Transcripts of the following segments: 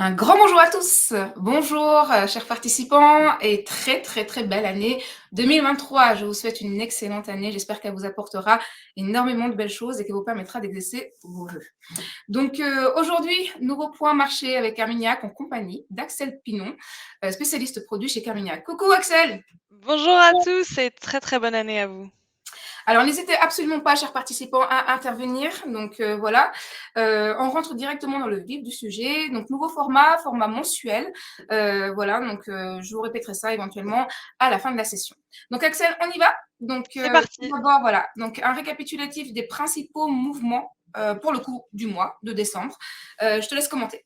Un grand bonjour à tous. Bonjour, chers participants et très belle année 2023. Je vous souhaite une excellente année. J'espère qu'elle vous apportera énormément de belles choses et qu'elle vous permettra d'exaucer vos vœux. Donc, aujourd'hui, nouveau point marché avec Carmignac en compagnie d'Axel Pinon, spécialiste produit chez Carmignac. Coucou Axel! Bonjour à tous et très bonne année à vous. Alors, n'hésitez absolument pas, chers participants, à intervenir. Donc, voilà, on rentre directement dans le vif du sujet. Donc, nouveau format mensuel. Voilà, donc je vous répéterai ça éventuellement à la fin de la session. Donc, Axel, on y va. Donc, C'est parti. d'abord, voilà, donc un récapitulatif des principaux mouvements pour le coup du mois de décembre. Je te laisse commenter.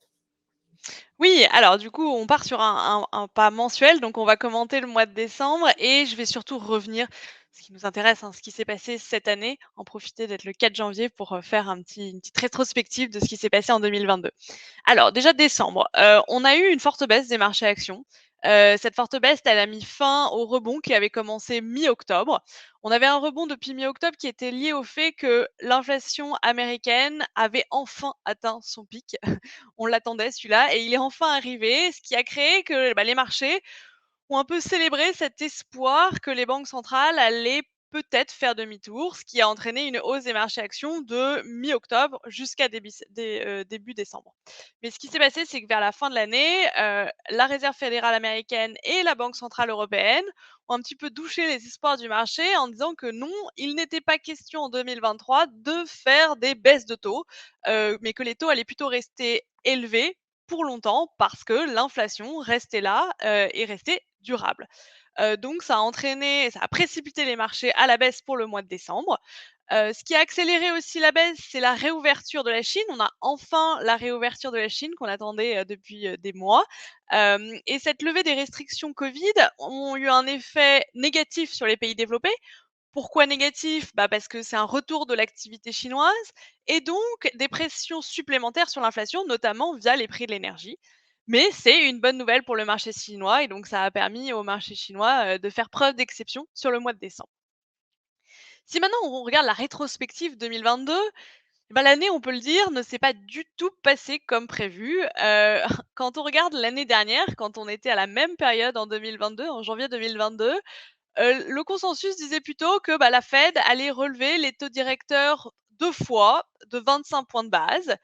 Oui, alors du coup, on part sur un pas mensuel, donc on va commenter le mois de décembre et je vais surtout revenir, ce qui nous intéresse, ce qui s'est passé cette année, en profiter d'être le 4 janvier pour faire une petite rétrospective de ce qui s'est passé en 2022. Alors déjà décembre, on a eu une forte baisse des marchés actions. Cette forte baisse, elle a mis fin au rebond qui avait commencé mi-octobre. On avait un rebond depuis mi-octobre qui était lié au fait que l'inflation américaine avait enfin atteint son pic. On l'attendait celui-là et il est enfin arrivé, ce qui a créé que, les marchés ont un peu célébré cet espoir que les banques centrales allaient peut-être faire demi-tour, ce qui a entraîné une hausse des marchés actions de mi-octobre jusqu'à début décembre. Mais ce qui s'est passé, c'est que vers la fin de l'année, la Réserve fédérale américaine et la Banque centrale européenne ont un petit peu douché les espoirs du marché en disant que non, il n'était pas question en 2023 de faire des baisses de taux, mais que les taux allaient plutôt rester élevés pour longtemps parce que l'inflation restait là, et restait durable. Donc ça a précipité les marchés à la baisse pour le mois de décembre. Ce qui a accéléré aussi la baisse, c'est la réouverture de la Chine. On a enfin la réouverture de la Chine qu'on attendait, depuis, des mois. Et cette levée des restrictions covid ont eu un effet négatif sur les pays développés. Pourquoi négatif? Parce que c'est un retour de l'activité chinoise et donc des pressions supplémentaires sur l'inflation, notamment via les prix de l'énergie. Mais c'est une bonne nouvelle pour le marché chinois et donc ça a permis au marché chinois, de faire preuve d'exception sur le mois de décembre. Si maintenant on regarde la rétrospective 2022, l'année, on peut le dire, ne s'est pas du tout passée comme prévu. Quand on regarde l'année dernière, quand on était à la même période en 2022, en janvier 2022, le consensus disait plutôt que, la Fed allait relever les taux directeurs 2 fois de 25 points de base,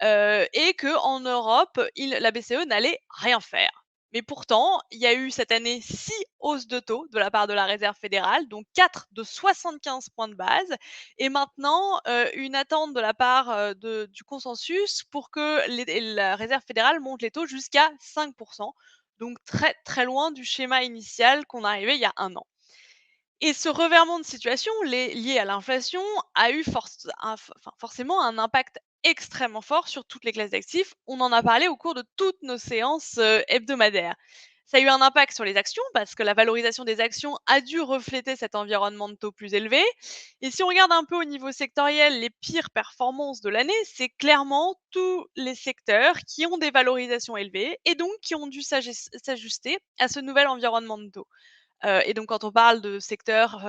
et qu'en Europe, la BCE n'allait rien faire. Mais pourtant, il y a eu cette année 6 hausses de taux de la part de la Réserve fédérale, donc 4 de 75 points de base et maintenant, une attente de la part, du consensus pour que la Réserve fédérale monte les taux jusqu'à 5, donc très loin du schéma initial qu'on arrivait il y a 1 an. Et ce revirement de situation lié à l'inflation a eu forcément un impact extrêmement fort sur toutes les classes d'actifs. On en a parlé au cours de toutes nos séances hebdomadaires. Ça a eu un impact sur les actions parce que la valorisation des actions a dû refléter cet environnement de taux plus élevé. Et si on regarde un peu au niveau sectoriel, les pires performances de l'année, c'est clairement tous les secteurs qui ont des valorisations élevées et donc qui ont dû s'ajuster à ce nouvel environnement de taux. Et donc quand on parle de secteurs,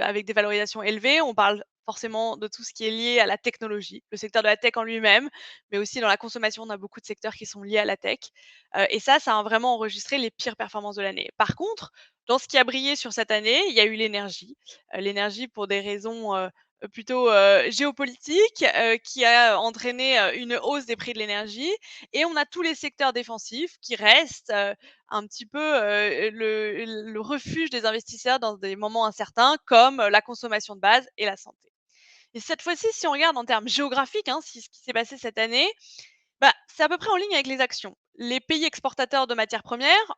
avec des valorisations élevées, on parle forcément de tout ce qui est lié à la technologie, le secteur de la tech en lui-même, mais aussi dans la consommation, on a beaucoup de secteurs qui sont liés à la tech. Et ça a vraiment enregistré les pires performances de l'année. Par contre, dans ce qui a brillé sur cette année, il y a eu l'énergie. L'énergie pour des raisons, plutôt, géopolitiques, qui a entraîné, une hausse des prix de l'énergie et on a tous les secteurs défensifs qui restent, un petit peu, le refuge des investisseurs dans des moments incertains comme la consommation de base et la santé. Et cette fois-ci, si on regarde en termes géographiques, ce qui s'est passé cette année, c'est à peu près en ligne avec les actions. Les pays exportateurs de matières premières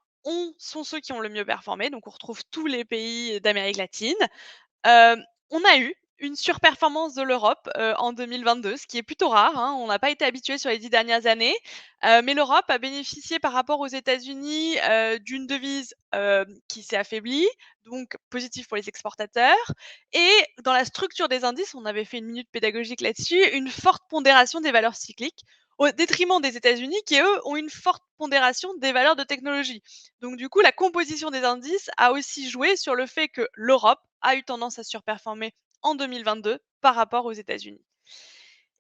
sont ceux qui ont le mieux performé, donc on retrouve tous les pays d'Amérique latine. On a eu une surperformance de l'Europe, en 2022, ce qui est plutôt rare, on n'a pas été habitué sur les 10 dernières années, mais l'Europe a bénéficié par rapport aux États-Unis, d'une devise, qui s'est affaiblie, donc positif pour les exportateurs et dans la structure des indices, on avait fait une minute pédagogique là-dessus, une forte pondération des valeurs cycliques, au détriment des États-Unis qui, eux, ont une forte pondération des valeurs de technologie. Donc du coup, la composition des indices a aussi joué sur le fait que l'Europe a eu tendance à surperformer en 2022 par rapport aux États-Unis.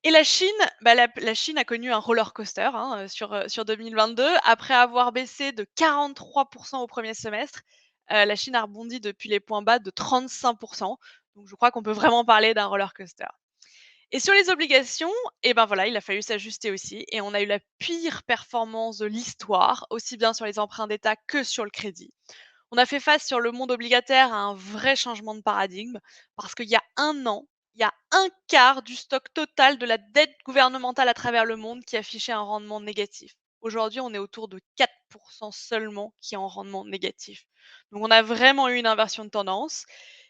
Et la Chine, la Chine a connu un roller coaster, hein, sur 2022. Après avoir baissé de 43 au premier semestre, la Chine a rebondi depuis les points bas de 35. Donc je crois qu'on peut vraiment parler d'un roller coaster. Et sur les obligations, et ben voilà, il a fallu s'ajuster aussi et on a eu la pire performance de l'histoire, aussi bien sur les emprunts d'État que sur le crédit. On a fait face sur le monde obligataire à un vrai changement de paradigme parce qu'il y a un an, il y a un quart du stock total de la dette gouvernementale à travers le monde qui affichait un rendement négatif. Aujourd'hui, on est autour de 4% seulement qui est en rendement négatif. Donc on a vraiment eu une inversion de tendance.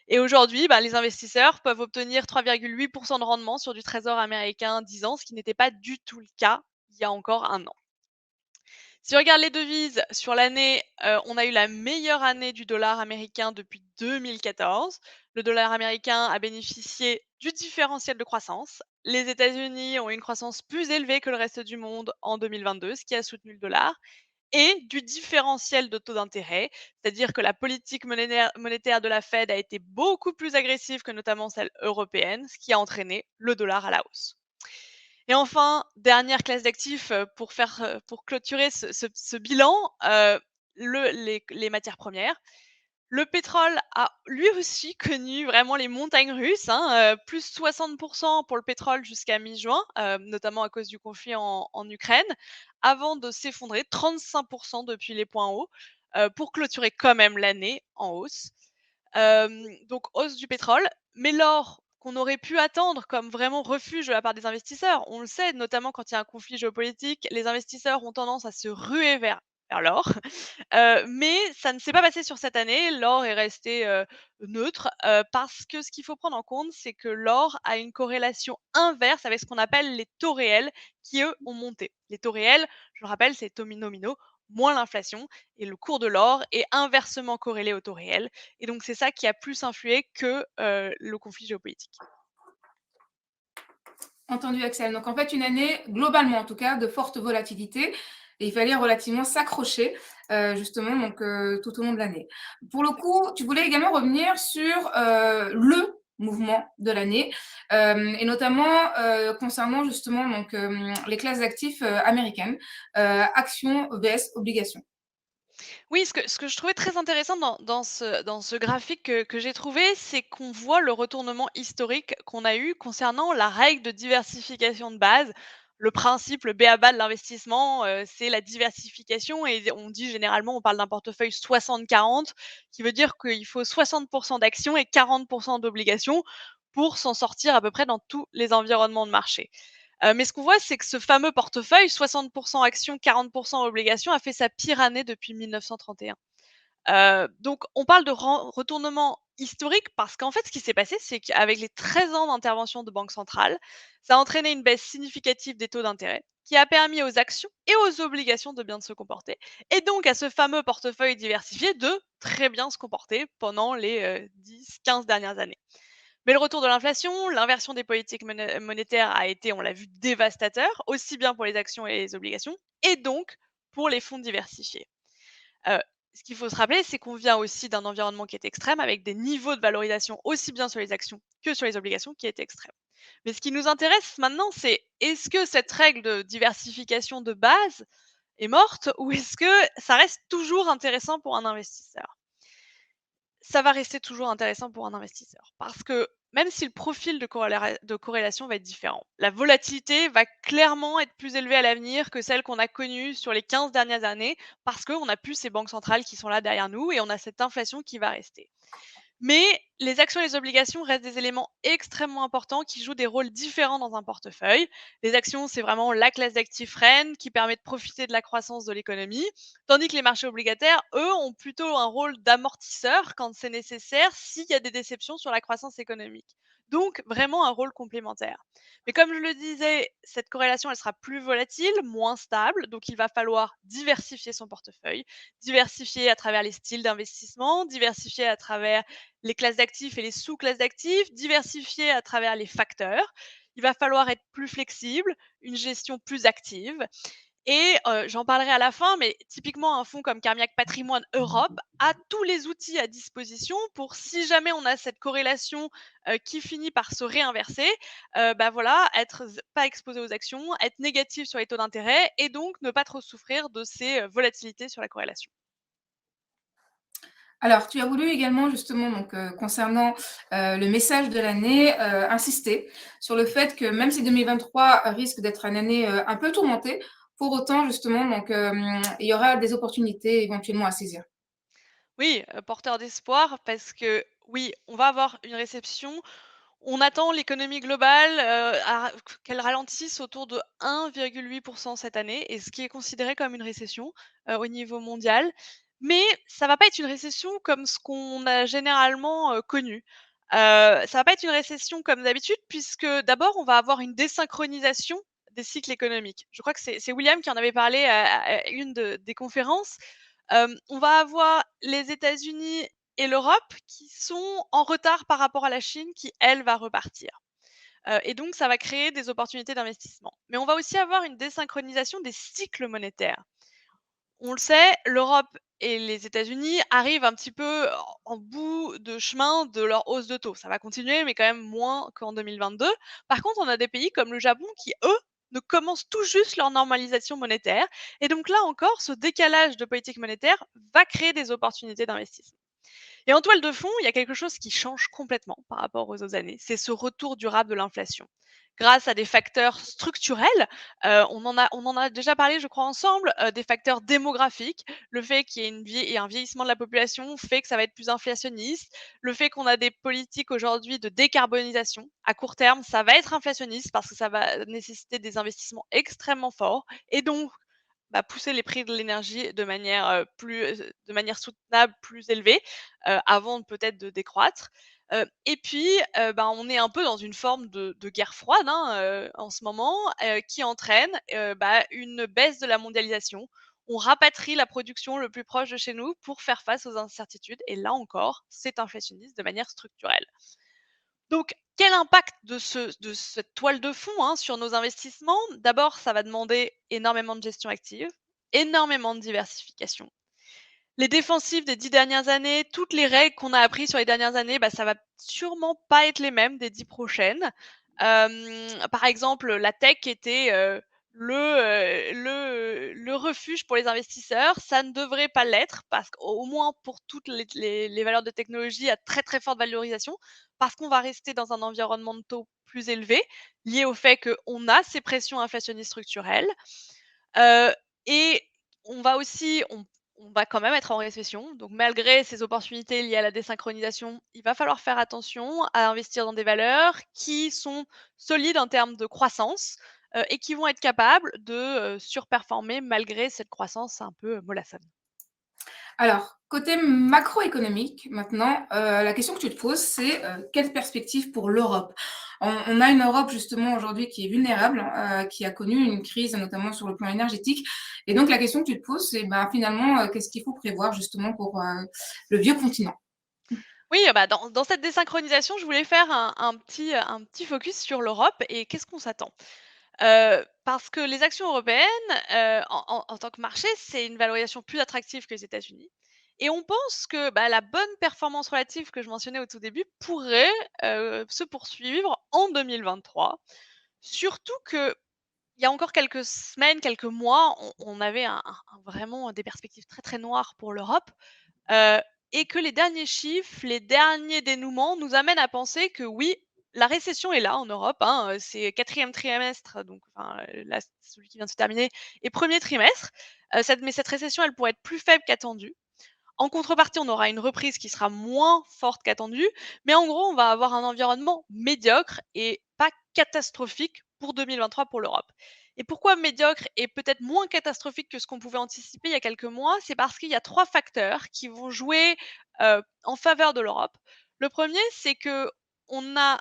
Et aujourd'hui, les investisseurs peuvent obtenir 3,8% de rendement sur du trésor américain 10 ans, ce qui n'était pas du tout le cas il y a encore un an. Si on regarde les devises sur l'année, on a eu la meilleure année du dollar américain depuis 2014. Le dollar américain a bénéficié du différentiel de croissance. Les États-Unis ont eu une croissance plus élevée que le reste du monde en 2022, ce qui a soutenu le dollar et du différentiel de taux d'intérêt, c'est-à-dire que la politique monétaire de la Fed a été beaucoup plus agressive que notamment celle européenne, ce qui a entraîné le dollar à la hausse. Et enfin, dernière classe d'actifs, pour clôturer ce bilan, les matières premières. Le pétrole a lui aussi connu vraiment les montagnes russes, hein, plus 60 pour le pétrole jusqu'à mi-juin, notamment à cause du conflit en Ukraine, avant de s'effondrer 35 depuis les points hauts, pour clôturer quand même l'année en hausse. Donc hausse du pétrole, mais l'or qu'on aurait pu attendre comme vraiment refuge de la part des investisseurs, on le sait, notamment quand il y a un conflit géopolitique, les investisseurs ont tendance à se ruer vers l'or. Mais ça ne s'est pas passé sur cette année. L'or est resté, neutre, parce que ce qu'il faut prendre en compte, c'est que l'or a une corrélation inverse avec ce qu'on appelle les taux réels qui, eux, ont monté. Les taux réels, je le rappelle, c'est taux nominaux moins l'inflation et le cours de l'or est inversement corrélé au taux réel et donc c'est ça qui a plus influé que, le conflit géopolitique. Entendu, Axel. Donc, en fait, une année, globalement en tout cas, de forte volatilité. Et il fallait relativement s'accrocher, justement, donc, tout au long de l'année. Pour le coup, tu voulais également revenir sur le mouvement de l'année, et notamment concernant justement donc, les classes d'actifs américaines, actions vs obligations. Oui, ce que je trouvais très intéressant dans ce graphique que j'ai trouvé, c'est qu'on voit le retournement historique qu'on a eu concernant la règle de diversification de base. Le principe, le b.a.-ba de l'investissement, c'est la diversification et on dit généralement, on parle d'un portefeuille 60-40 qui veut dire qu'il faut 60 d'actions et 40 d'obligations pour s'en sortir à peu près dans tous les environnements de marché. Mais ce qu'on voit, c'est que ce fameux portefeuille, 60 actions, 40 obligations, a fait sa pire année depuis 1931. Donc on parle de retournement historique parce qu'en fait, ce qui s'est passé, c'est qu'avec les 13 ans d'intervention de banque centrale, ça a entraîné une baisse significative des taux d'intérêt qui a permis aux actions et aux obligations de bien se comporter et donc à ce fameux portefeuille diversifié de très bien se comporter pendant les, 10-15 dernières années. Mais le retour de l'inflation, l'inversion des politiques monétaires a été, on l'a vu, dévastateur, aussi bien pour les actions et les obligations, et donc pour les fonds diversifiés. Heu, Ce qu'il faut se rappeler, c'est qu'on vient aussi d'un environnement qui est extrême, avec des niveaux de valorisation aussi bien sur les actions que sur les obligations qui est extrême. Mais ce qui nous intéresse maintenant, c'est est-ce que cette règle de diversification de base est morte ou est-ce que ça reste toujours intéressant pour un investisseur? Ça va rester toujours intéressant pour un investisseur. Parce que même si le profil de corrélation va être différent, la volatilité va clairement être plus élevée à l'avenir que celle qu'on a connue sur les 15 dernières années, parce qu'on n'a plus ces banques centrales qui sont là derrière nous et on a cette inflation qui va rester. Mais les actions et les obligations restent des éléments extrêmement importants qui jouent des rôles différents dans un portefeuille. Les actions, c'est vraiment la classe d'actifs reine qui permet de profiter de la croissance de l'économie, tandis que les marchés obligataires, eux, ont plutôt un rôle d'amortisseur quand c'est nécessaire s'il y a des déceptions sur la croissance économique. Donc, vraiment un rôle complémentaire. Mais comme je le disais, cette corrélation, elle sera plus volatile, moins stable, donc il va falloir diversifier son portefeuille, diversifier à travers les styles d'investissement, diversifier à travers les classes d'actifs et les sous-classes d'actifs, diversifier à travers les facteurs. Il va falloir être plus flexible, une gestion plus active Et j'en parlerai à la fin, mais typiquement un fonds comme Carmignac Patrimoine Europe a tous les outils à disposition pour si jamais on a cette corrélation, qui finit par se réinverser, bah, voilà, être pas exposé aux actions, être négatif sur les taux d'intérêt et donc ne pas trop souffrir de ces, volatilités sur la corrélation. Alors, tu as voulu également justement donc, concernant, le message de l'année, insister sur le fait que même si 2023 risque d'être une année, un peu tourmentée, pour autant justement donc, il y aura des opportunités éventuellement à saisir. Oui, porteur d'espoir parce que oui, on va avoir une récession. On attend l'économie globale, qu'elle ralentisse autour de 1,8 cette année et ce qui est considéré comme une récession, au niveau mondial. Mais ça va pas être une récession comme ce qu'on a généralement, connu. Ça va pas être une récession comme d'habitude puisque d'abord on va avoir une désynchronisation des cycles économiques. Je crois que c'est William qui en avait parlé à une des conférences. On va avoir les États-Unis et l'Europe qui sont en retard par rapport à la Chine qui, elle, va repartir. Et donc ça va créer des opportunités d'investissement. Mais on va aussi avoir une désynchronisation des cycles monétaires. On le sait, l'Europe et les États-Unis arrivent un petit peu en bout de chemin de leur hausse de taux. Ça va continuer, mais quand même moins qu'en 2022. Par contre, on a des pays comme le Japon qui, eux, ne commencent tout juste leur normalisation monétaire. Et donc là encore, ce décalage de politique monétaire va créer des opportunités d'investissement. Et en toile de fond, il y a quelque chose qui change complètement par rapport aux autres années, c'est ce retour durable de l'inflation. Grâce à des facteurs structurels, on en a déjà parlé, je crois, ensemble, des facteurs démographiques. Le fait qu'il y ait un vieillissement de la population fait que ça va être plus inflationniste. Le fait qu'on a des politiques aujourd'hui de décarbonisation, à court terme, ça va être inflationniste parce que ça va nécessiter des investissements extrêmement forts et donc bah, pousser les prix de l'énergie de manière soutenable, plus élevée, avant peut-être de décroître. Et puis, bah, on est un peu dans une forme de guerre froide, hein, en ce moment, qui entraîne, bah, une baisse de la mondialisation. On rapatrie la production le plus proche de chez nous pour faire face aux incertitudes et là encore, c'est inflationniste de manière structurelle. Donc, quel impact de cette toile de fond, hein, sur nos investissements? D'abord, ça va demander énormément de gestion active, énormément de diversification. Les défensives des 10 dernières années, toutes les règles qu'on a apprises sur les dernières années, bah, ça va sûrement pas être les mêmes des 10 prochaines. Par exemple, la tech était, le refuge pour les investisseurs. Ça ne devrait pas l'être parce qu'au moins pour toutes les valeurs de technologie à très, très forte valorisation, parce qu'on va rester dans un environnement de taux plus élevé, lié au fait qu'on a ces pressions inflationnistes structurelles. Heu et on va aussi on va quand même être en récession, donc malgré ces opportunités liées à la désynchronisation, il va falloir faire attention à investir dans des valeurs qui sont solides en termes de croissance, et qui vont être capables de, surperformer malgré cette croissance un peu mollassonne. Alors, côté macroéconomique maintenant, la question que tu te poses, c'est, quelle perspective pour l'Europe? On a une Europe justement aujourd'hui qui est vulnérable, qui a connu une crise notamment sur le plan énergétique et donc la question que tu te poses, c'est, bah, finalement, qu'est-ce qu'il faut prévoir justement pour, le vieux continent? Oui, bah, dans cette désynchronisation, je voulais faire un petit focus sur l'Europe et qu'est-ce qu'on s'attend? Parce que les actions européennes, en tant que marché, c'est une valorisation plus attractive que les États-Unis et on pense que, bah, la bonne performance relative que je mentionnais au tout début pourrait, se poursuivre en 2023. Surtout qu'il y a encore quelques semaines, quelques mois, on avait vraiment des perspectives très, très noires pour l'Europe. Heu et que les derniers chiffres, les derniers dénouements nous amènent à penser que oui, la récession est là en Europe, hein, c'est 4e trimestre, donc enfin, là, celui qui vient de se terminer et premier trimestre. Cette récession, elle pourrait être plus faible qu'attendue. En contrepartie, on aura une reprise qui sera moins forte qu'attendue, mais en gros, on va avoir un environnement médiocre et pas catastrophique pour 2023 pour l'Europe. Et pourquoi médiocre et peut-être moins catastrophique que ce qu'on pouvait anticiper il y a quelques mois? C'est parce qu'il y a 3 facteurs qui vont jouer, en faveur de l'Europe. Le premier, c'est que on a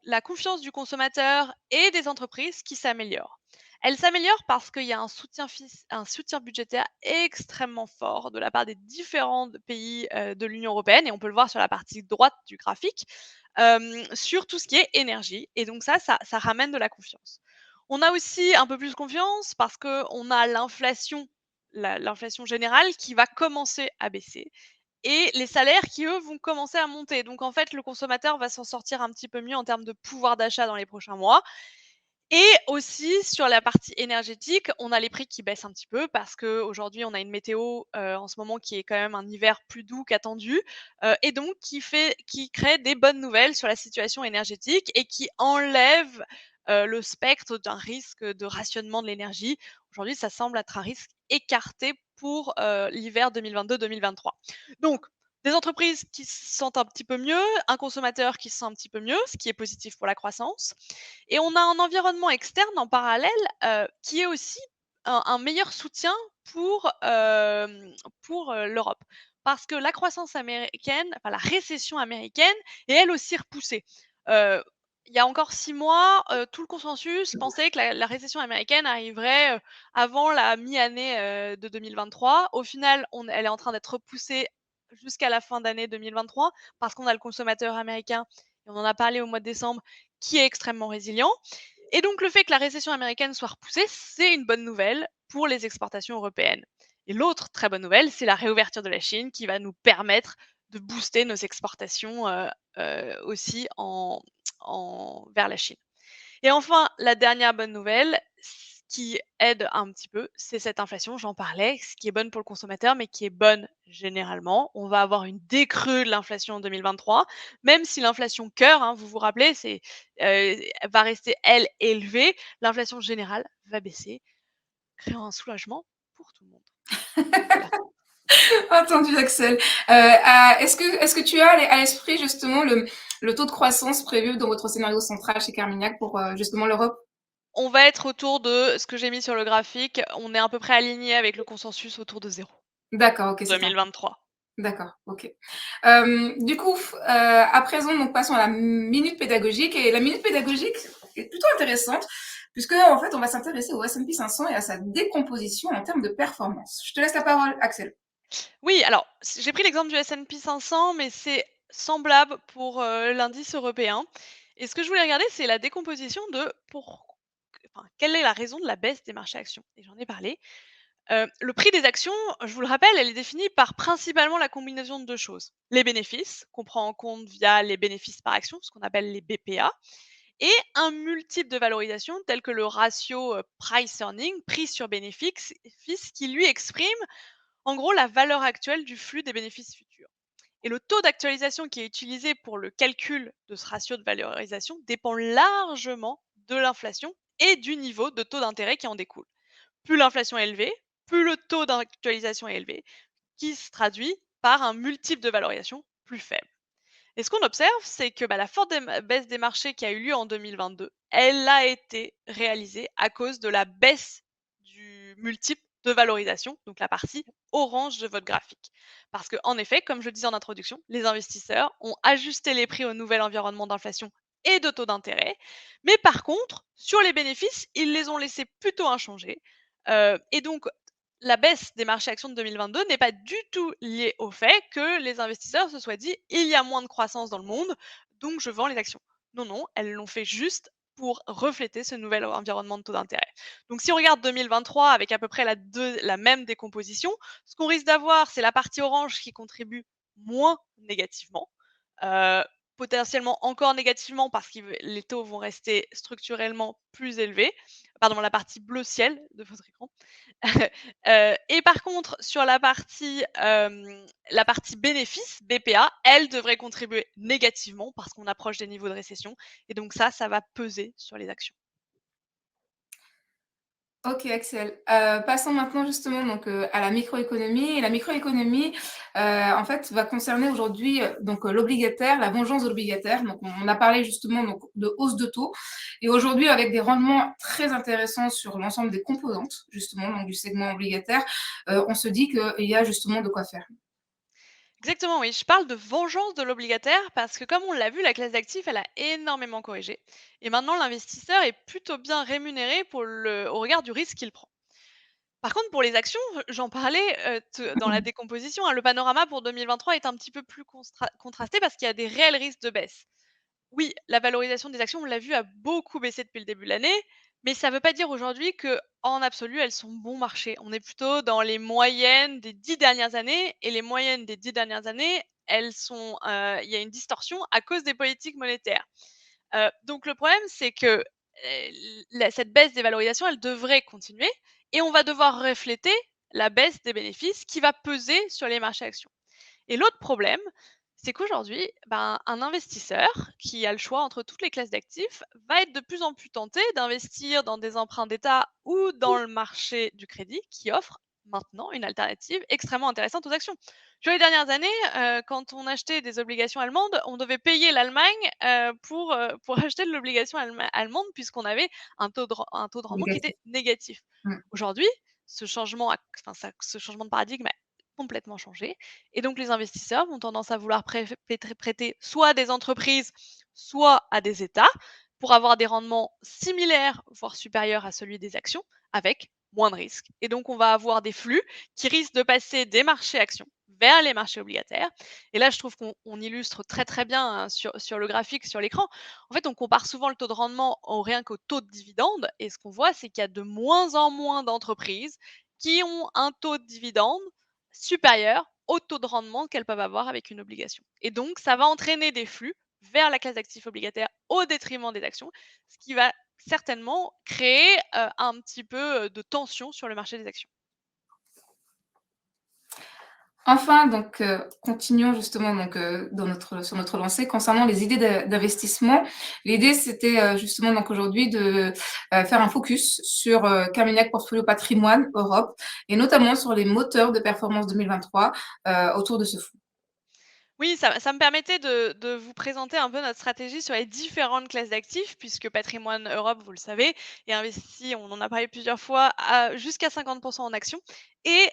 la confiance du consommateur et des entreprises qui s'améliore. Elle s'améliore parce qu'il y a un soutien budgétaire extrêmement fort de la part des différents pays, de l'Union européenne et on peut le voir sur la partie droite du graphique, sur tout ce qui est énergie et donc ça ramène de la confiance. On a aussi un peu plus confiance parce qu'on a l'inflation générale qui va commencer à baisser et les salaires qui, eux, vont commencer à monter. Donc en fait, le consommateur va s'en sortir un petit peu mieux en termes de pouvoir d'achat dans les prochains mois. Et aussi sur la partie énergétique, on a les prix qui baissent un petit peu parce qu'aujourd'hui, on a une météo, en ce moment qui est quand même un hiver plus doux qu'attendu, et donc qui crée des bonnes nouvelles sur la situation énergétique et qui enlève, le spectre d'un risque de rationnement de l'énergie. Aujourd'hui, ça semble être un risque écarté pour, l'hiver 2022-2023. Donc des entreprises qui se sentent un petit peu mieux, un consommateur qui se sent un petit peu mieux, ce qui est positif pour la croissance. Et on a un environnement externe en parallèle, qui est aussi un meilleur soutien pour l'Europe. Parce que la croissance américaine, enfin la récession américaine est elle aussi repoussée. Heu, il y a encore 6 mois, tout le consensus pensait que la récession américaine arriverait, avant la mi-année, de 2023. Au final, elle est en train d'être repoussée jusqu'à la fin d'année 2023 parce qu'on a le consommateur américain, et on en a parlé au mois de décembre, qui est extrêmement résilient. Et donc le fait que la récession américaine soit repoussée, c'est une bonne nouvelle pour les exportations européennes. Et l'autre très bonne nouvelle, c'est la réouverture de la Chine qui va nous permettre de booster nos exportations aussi vers la Chine. Et enfin, la dernière bonne nouvelle, ce qui aide un petit peu, c'est cette inflation, j'en parlais, ce qui est bonne pour le consommateur, mais qui est bonne généralement. On va avoir une décrue de l'inflation en 2023, même si l'inflation cœur, hein, vous vous rappelez, va rester, elle, élevée. L'inflation générale va baisser, créant un soulagement pour tout le monde. Voilà. Entendu, Axel. Est-ce que tu as à l'esprit justement le taux de croissance prévu dans votre scénario central chez Carmignac pour justement l'Europe? On va être autour de ce que j'ai mis sur le graphique. On est à peu près aligné avec le consensus autour de 0 D'accord, ok, pour c'est un. 2023. D'accord, ok. Du coup, à présent, donc passons à la minute pédagogique. Et la minute pédagogique est plutôt intéressante, puisque en fait, on va s'intéresser au S&P 500 et à sa décomposition en termes de performance. Je te laisse la parole, Axel. Oui, alors, j'ai pris l'exemple du S&P 500, mais c'est semblable pour, l'indice européen. Et ce que je voulais regarder, c'est la décomposition de quelle est la raison de la baisse des marchés actions? Et j'en ai parlé. Le prix des actions, je vous le rappelle, elle est définie par principalement la combinaison de 2 choses. Les bénéfices, qu'on prend en compte via les bénéfices par action, ce qu'on appelle les BPA, et un multiple de valorisation tel que le ratio, price earning, prix sur bénéfice, qui lui exprime en gros la valeur actuelle du flux des bénéfices futurs. Et le taux d'actualisation qui est utilisé pour le calcul de ce ratio de valorisation dépend largement de l'inflation et du niveau de taux d'intérêt qui en découle. Plus l'inflation est élevée, plus le taux d'actualisation est élevé, qui se traduit par un multiple de valorisation plus faible. Et ce qu'on observe, c'est que la forte baisse des marchés qui a eu lieu en 2022, elle a été réalisée à cause de la baisse du multiple de valorisation, donc la partie orange de votre graphique. Parce que, en effet, comme je le disais en introduction, les investisseurs ont ajusté les prix au nouvel environnement d'inflation et de taux d'intérêt. Mais par contre, sur les bénéfices, ils les ont laissés plutôt inchangés. Et donc, la baisse des marchés actions de 2022 n'est pas du tout liée au fait que les investisseurs se soient dit: «Il y a moins de croissance dans le monde, donc je vends les actions». Non, non, elles l'ont fait juste pour refléter ce nouvel environnement de taux d'intérêt. Donc si on regarde 2023 avec à peu près la même décomposition, ce qu'on risque d'avoir, c'est la partie orange qui contribue moins négativement, heu, potentiellement encore négativement parce que les taux vont rester structurellement plus élevés. Pardon, la partie bleu ciel de votre écran. Et par contre, sur la partie bénéfice, BPA, elle devrait contribuer négativement parce qu'on approche des niveaux de récession et donc ça va peser sur les actions. Ok, Axel. Passons maintenant justement donc à la microéconomie. Et la microéconomie, en fait, va concerner aujourd'hui donc l'obligataire, la vengeance de l'obligataire. Donc, on a parlé justement donc de hausse de taux. Et aujourd'hui, avec des rendements très intéressants sur l'ensemble des composantes, justement, donc du segment obligataire, on se dit qu'il y a justement de quoi faire. Exactement, oui. Je parle de vengeance de l'obligataire parce que comme on l'a vu, la classe d'actifs, elle a énormément corrigé. Et maintenant, l'investisseur est plutôt bien rémunéré au regard du risque qu'il prend. Par contre, pour les actions, j'en parlais dans la décomposition, hein, le panorama pour 2023 est un petit peu plus contrasté parce qu'il y a des réels risques de baisse. Oui, la valorisation des actions, on l'a vu, a beaucoup baissé depuis le début de l'année, Mais ça ne veut pas dire aujourd'hui qu'en absolu, elles sont bon marché. On est plutôt dans les moyennes des 10 dernières années et les moyennes des 10 dernières années, elles sont, il y a une distorsion à cause des politiques monétaires. Donc le problème, c'est que, cette baisse des valorisations, elle devrait continuer et on va devoir refléter la baisse des bénéfices qui va peser sur les marchés actions. Et l'autre problème, c'est qu'aujourd'hui, ben, un investisseur qui a le choix entre toutes les classes d'actifs va être de plus en plus tenté d'investir dans des emprunts d'État ou dans le marché du crédit qui offre maintenant une alternative extrêmement intéressante aux actions. Sur les dernières années, quand on achetait des obligations allemandes, on devait payer l'Allemagne pour acheter de l'obligation allemande puisqu'on avait un taux de rendement qui Négatif. était négatif. Mmh. Aujourd'hui, ce changement de paradigme a complètement changé et donc les investisseurs vont tendance à vouloir prêter soit à des entreprises, soit à des États pour avoir des rendements similaires, voire supérieurs à celui des actions, avec moins de risques. Et donc on va avoir des flux qui risquent de passer des marchés actions vers les marchés obligataires. Et là, je trouve qu'on illustre très très bien hein, sur le graphique, sur l'écran. En fait, on compare souvent le taux de rendement rien qu'au taux de dividende. Et ce qu'on voit, c'est qu'il y a de moins en moins d'entreprises qui ont un taux de dividende supérieur au taux de rendement qu'elles peuvent avoir avec une obligation. Et donc, ça va entraîner des flux vers la classe d'actifs obligataires au détriment des actions, ce qui va certainement créer un petit peu de tension sur le marché des actions. Enfin, donc, continuons justement donc, sur notre lancée concernant les idées d'investissement. L'idée, c'était justement donc aujourd'hui de faire un focus sur Carmignac Portfolio Patrimoine Europe et notamment sur les moteurs de performance 2023 autour de ce fonds. Oui, ça me permettait de vous présenter un peu notre stratégie sur les différentes classes d'actifs, puisque Patrimoine Europe, vous le savez, est investi, on en a parlé plusieurs fois, jusqu'à 50 en actions et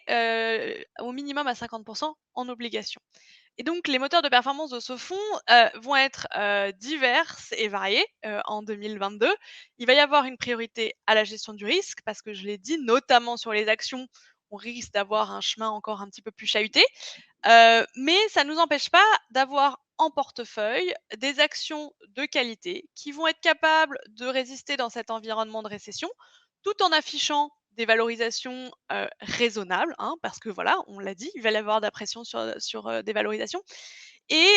au minimum à 50 en obligations. Et donc les moteurs de performance de ce fonds, vont être, diverses et variés, en 2022. Il va y avoir une priorité à la gestion du risque parce que je l'ai dit, notamment sur les actions, on risque d'avoir un chemin encore un petit peu plus chahuté. Mais ça ne nous empêche pas d'avoir en portefeuille des actions de qualité qui vont être capables de résister dans cet environnement de récession, tout en affichant des valorisations, raisonnables, hein, parce que voilà, on l'a dit, il va y avoir de la pression sur des valorisations et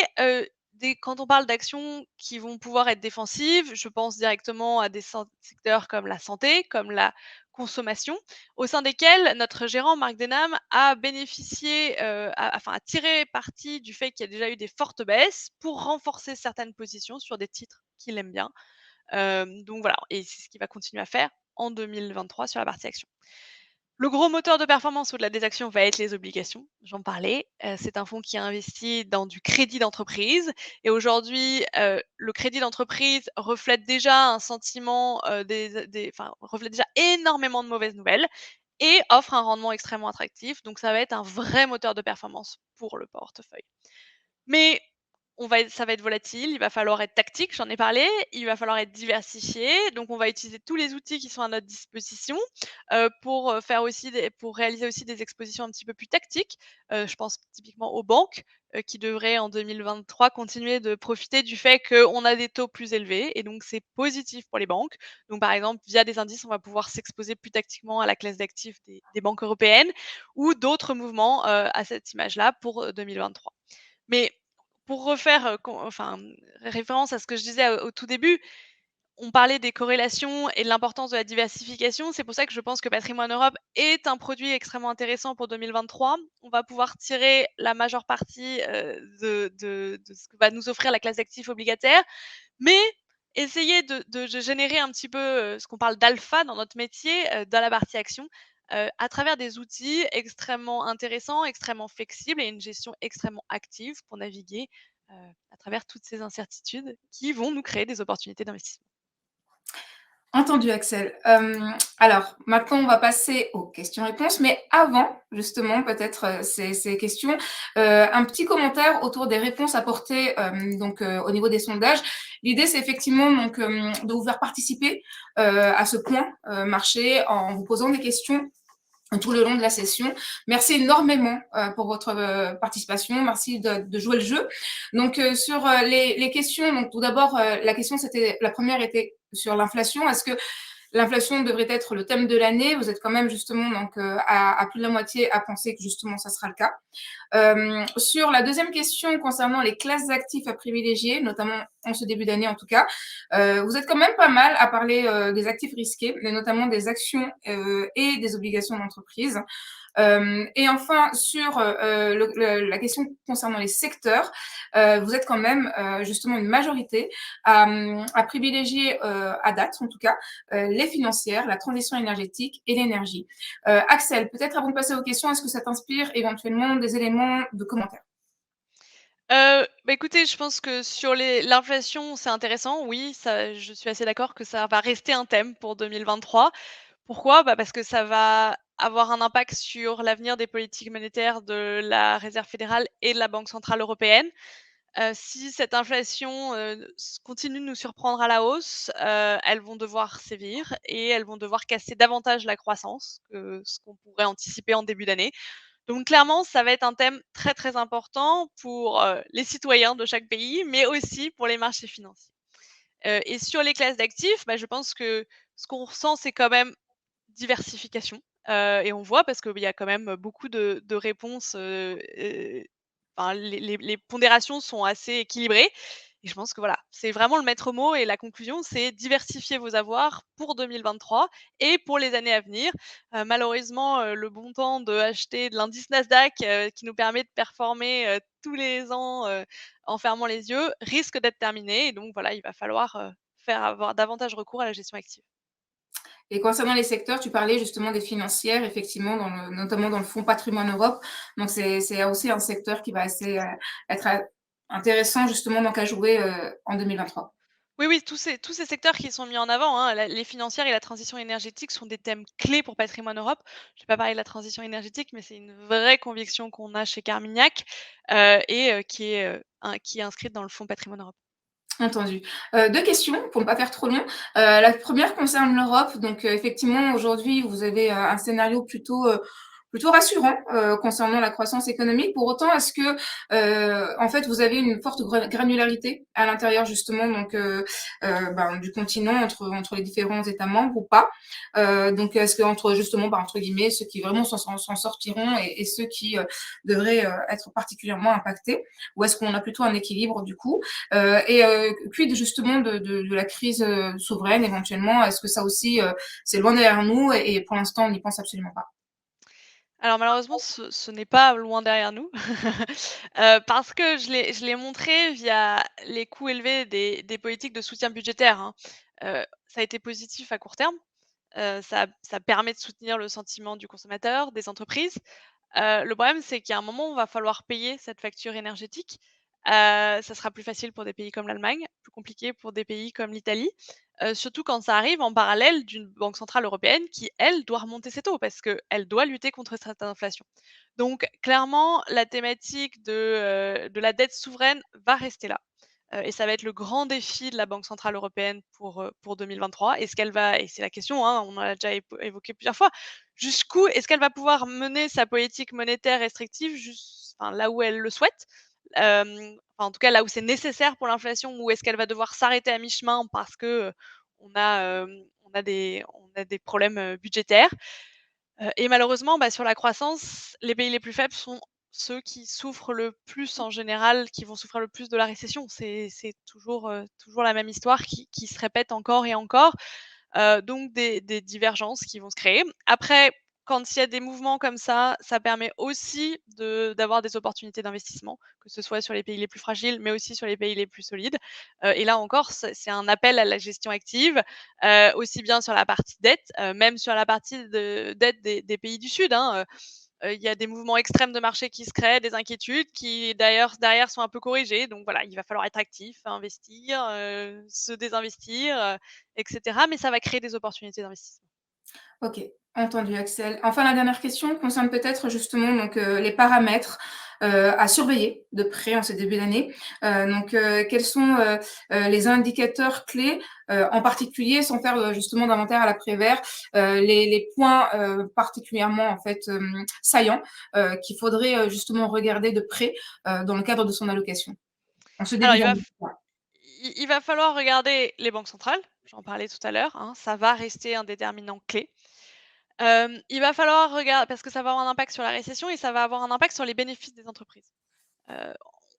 quand on parle d'actions qui vont pouvoir être défensives, je pense directement à des secteurs comme la santé, comme la consommation, au sein desquels notre gérant Marc Denham a bénéficié, a tiré parti du fait qu'il y a déjà eu des fortes baisses pour renforcer certaines positions sur des titres qu'il aime bien. Donc voilà et c'est ce qu'il va continuer à faire en 2023 sur la partie action. Le gros moteur de performance au-delà des actions va être les obligations, j'en parlais. C'est un fonds qui a investi dans du crédit d'entreprise et aujourd'hui, le crédit d'entreprise reflète déjà un sentiment, reflète déjà énormément de mauvaises nouvelles et offre un rendement extrêmement attractif. Donc ça va être un vrai moteur de performance pour le portefeuille. Mais ça va être volatile, il va falloir être tactique, j'en ai parlé, il va falloir être diversifié, donc on va utiliser tous les outils qui sont à notre disposition, pour réaliser aussi des expositions un petit peu plus tactiques. Je pense typiquement aux banques, qui devraient en 2023 continuer de profiter du fait qu'on a des taux plus élevés et donc c'est positif pour les banques. Donc par exemple, via des indices, on va pouvoir s'exposer plus tactiquement à la classe d'actifs des banques européennes ou d'autres mouvements, à cette image-là pour, 2023. Mais pour refaire, référence à ce que je disais au tout début, on parlait des corrélations et de l'importance de la diversification. C'est pour ça que je pense que Patrimoine Europe est un produit extrêmement intéressant pour 2023. On va pouvoir tirer la majeure partie, de ce que va nous offrir la classe d'actifs obligataires, mais essayer de générer un petit peu, ce qu'on parle d'alpha dans notre métier, dans la partie action, à travers des outils extrêmement intéressants, extrêmement flexibles et une gestion extrêmement active pour naviguer, heu, à travers toutes ces incertitudes qui vont nous créer des opportunités d'investissement. Entendu, Axel. Alors, maintenant, on va passer aux questions-réponses, mais avant, justement, peut-être ces questions, un petit commentaire autour des réponses apportées donc, au niveau des sondages. L'idée, c'est effectivement donc, de vous faire participer à ce point marché en vous posant des questions tout le long de la session. Merci énormément pour votre participation. Merci de jouer le jeu. Donc, sur les questions, donc tout d'abord, la première était sur l'inflation. Est-ce que L'inflation devrait être le thème de l'année. Vous êtes quand même justement donc à plus de la moitié à penser que justement ça sera le cas. Sur la deuxième question concernant les classes d'actifs à privilégier, notamment en ce début d'année en tout cas, vous êtes quand même pas mal à parler des actifs risqués, mais notamment des actions et des obligations d'entreprise. Et enfin, sur la question concernant les secteurs, vous êtes quand même justement une majorité à privilégier, à date en tout cas, les financières, la transition énergétique et l'énergie. Axel, peut-être avant de passer aux questions, est-ce que ça t'inspire éventuellement des éléments de commentaires? Écoutez, je pense que sur l'inflation, c'est intéressant. Oui, ça je suis assez d'accord que ça va rester un thème pour 2023. Pourquoi? Parce que ça va avoir un impact sur l'avenir des politiques monétaires de la Réserve fédérale et de la Banque centrale européenne. Si cette inflation, continue de nous surprendre à la hausse, elles vont devoir sévir et elles vont devoir casser davantage la croissance que ce qu'on pourrait anticiper en début d'année. Donc clairement, ça va être un thème très, très important pour, les citoyens de chaque pays, mais aussi pour les marchés financiers. Et sur les classes d'actifs, je pense que ce qu'on ressent, c'est quand même diversification, et on voit parce qu'il y a quand même beaucoup de réponses, enfin les pondérations sont assez équilibrées et je pense que voilà, c'est vraiment le maître mot et la conclusion, c'est diversifier vos avoirs pour 2023 et pour les années à venir. Malheureusement, le bon temps d'acheter de l'indice Nasdaq, qui nous permet de performer, tous les ans, en fermant les yeux, risque d'être terminé et donc voilà, il va falloir, faire avoir davantage recours à la gestion active. Et concernant les secteurs, tu parlais justement des financières, effectivement, notamment dans le fonds Patrimoine Europe. Donc, c'est aussi un secteur qui va être intéressant justement donc à jouer en 2023. Oui, oui, tous ces secteurs qui sont mis en avant, hein, les financières et la transition énergétique sont des thèmes clés pour Patrimoine Europe. Je vais pas parler de la transition énergétique, mais c'est une vraie conviction qu'on a chez Carmignac, et qui est inscrite dans le fonds Patrimoine Europe. Entendu. Deux questions pour ne pas faire trop long. La première concerne l'Europe. Donc, effectivement, aujourd'hui, vous avez un scénario plutôt rassurant concernant la croissance économique. Pour autant, est-ce que, en fait, vous avez une forte granularité à l'intérieur justement donc du continent entre les différents États membres ou pas? Donc, est-ce que entre justement, entre guillemets, ceux qui vraiment s'en sortiront et ceux qui devraient être particulièrement impactés, ou est-ce qu'on a plutôt un équilibre du coup? Et quid justement de la crise souveraine éventuellement? Est-ce que ça aussi, c'est loin derrière nous et pour l'instant, on n'y pense absolument pas? Alors malheureusement, ce n'est pas loin derrière nous, parce que je l'ai montré via les coûts élevés des politiques de soutien budgétaire, hein. Ça a été positif à court terme, ça permet de soutenir le sentiment du consommateur, des entreprises. Le problème, c'est qu'il y a un moment où il va falloir payer cette facture énergétique. Ça sera plus facile pour des pays comme l'Allemagne, plus compliqué pour des pays comme l'Italie, surtout quand ça arrive en parallèle d'une banque centrale européenne qui, elle, doit remonter ses taux parce qu'elle doit lutter contre cette inflation. Donc clairement, la thématique de la dette souveraine va rester là. Et ça va être le grand défi de la Banque centrale européenne pour 2023. Est-ce qu'elle va et c'est la question, hein, on en a déjà évoqué plusieurs fois, jusqu'où est-ce qu'elle va pouvoir mener sa politique monétaire restrictive là où elle le souhaite? En tout cas, là où c'est nécessaire pour l'inflation ou est-ce qu'elle va devoir s'arrêter à mi-chemin parce que, on a des problèmes, budgétaires? Et malheureusement, sur la croissance, les pays les plus faibles sont ceux qui souffrent le plus en général, qui vont souffrir le plus de la récession. C'est toujours la même histoire qui se répète encore et encore, donc des divergences qui vont se créer. Après, quand il y a des mouvements comme ça permet aussi d'avoir des opportunités d'investissement, que ce soit sur les pays les plus fragiles, mais aussi sur les pays les plus solides. Et là encore, c'est un appel à la gestion active, aussi bien sur la partie dette, même sur la partie de dette des pays du Sud, hein, il y a des mouvements extrêmes de marché qui se créent, des inquiétudes qui d'ailleurs derrière sont un peu corrigées. Donc voilà, il va falloir être actif, investir, se désinvestir, et cetera. Mais ça va créer des opportunités d'investissement. OK, entendu Axel. Enfin, la dernière question concerne peut-être justement donc les paramètres, à surveiller de près en ce début d'année. Quels sont, les indicateurs clés, en particulier sans faire, justement d'inventaire à la Prévert, les points, particulièrement en fait, saillants, qu'il faudrait, justement regarder de près, dans le cadre de son allocation? En ce Alors début d'année. Voilà. il va falloir regarder les banques centrales, j'en parlais tout à l'heure, hein, ça va rester un déterminant clé. Il va falloir regarder parce que ça va avoir un impact sur la récession et ça va avoir un impact sur les bénéfices des entreprises. Heu,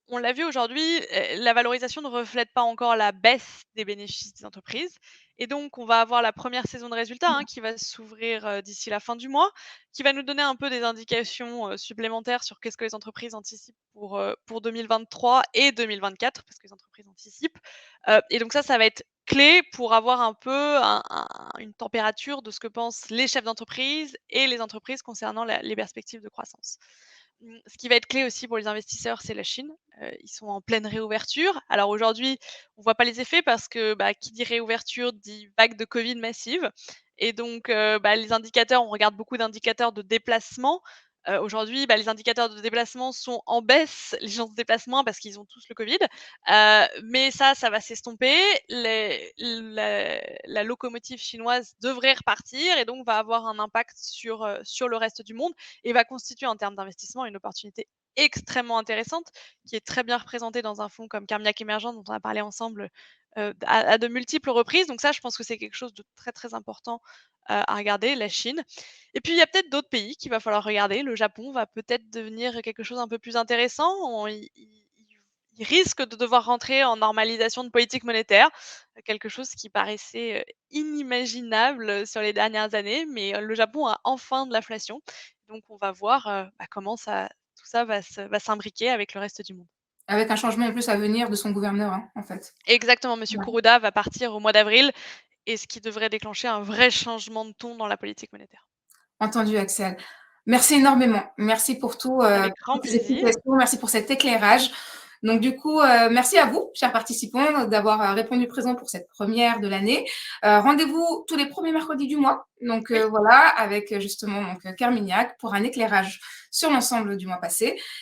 on l'a vu aujourd'hui, la valorisation ne reflète pas encore la baisse des bénéfices des entreprises et donc on va avoir la première saison de résultats, hein, qui va s'ouvrir, d'ici la fin du mois, qui va nous donner un peu des indications, supplémentaires sur qu'est-ce que les entreprises anticipent pour 2023 et 2024 parce que les entreprises anticipent. Et donc ça va être clé pour avoir un peu une température de ce que pensent les chefs d'entreprise et les entreprises concernant les perspectives de croissance. Ce qui va être clé aussi pour les investisseurs, c'est la Chine. Ils sont en pleine réouverture. Alors aujourd'hui, on voit pas les effets parce que, bah, qui dit réouverture dit vague de covid massive et donc bah, les indicateurs, on regarde beaucoup d'indicateurs de déplacement. Aujourd'hui, bah, les indicateurs de déplacement sont en baisse. Les gens se déplacent moins parce qu'ils ont tous le covid, mais ça va s'estomper. La locomotive chinoise devrait repartir et donc va avoir un impact sur le reste du monde et va constituer en termes d'investissement une opportunité extrêmement intéressante qui est très bien représentée dans un fonds comme Carmignac Émergent dont on a parlé ensemble à de multiples reprises. Donc ça, je pense que c'est quelque chose de très très important à regarder, la Chine. Et puis il y a peut-être d'autres pays qu'il va falloir regarder. Le Japon va peut-être devenir quelque chose un peu plus intéressant. Il risque de devoir rentrer en normalisation de politique monétaire, quelque chose qui paraissait inimaginable sur les dernières années, mais le Japon a enfin de l'inflation. Donc on va voir, bah, comment tout ça va s'imbriquer avec le reste du monde. Avec un changement en plus à venir de son gouverneur, hein, en fait. Exactement, monsieur Ouais. Kuroda va partir au mois d'avril et ce qui devrait déclencher un vrai changement de ton dans la politique monétaire. Entendu, Axel. Merci énormément. Merci pour tout, Avec grand toutes ces plaisir. explications. Merci pour cet éclairage. Donc du coup, merci à vous, chers participants, d'avoir, répondu présent pour cette première de l'année. Rendez-vous tous les premiers mercredis du mois, donc Oui. voilà, avec justement donc Carmignac pour un éclairage sur l'ensemble du mois passé.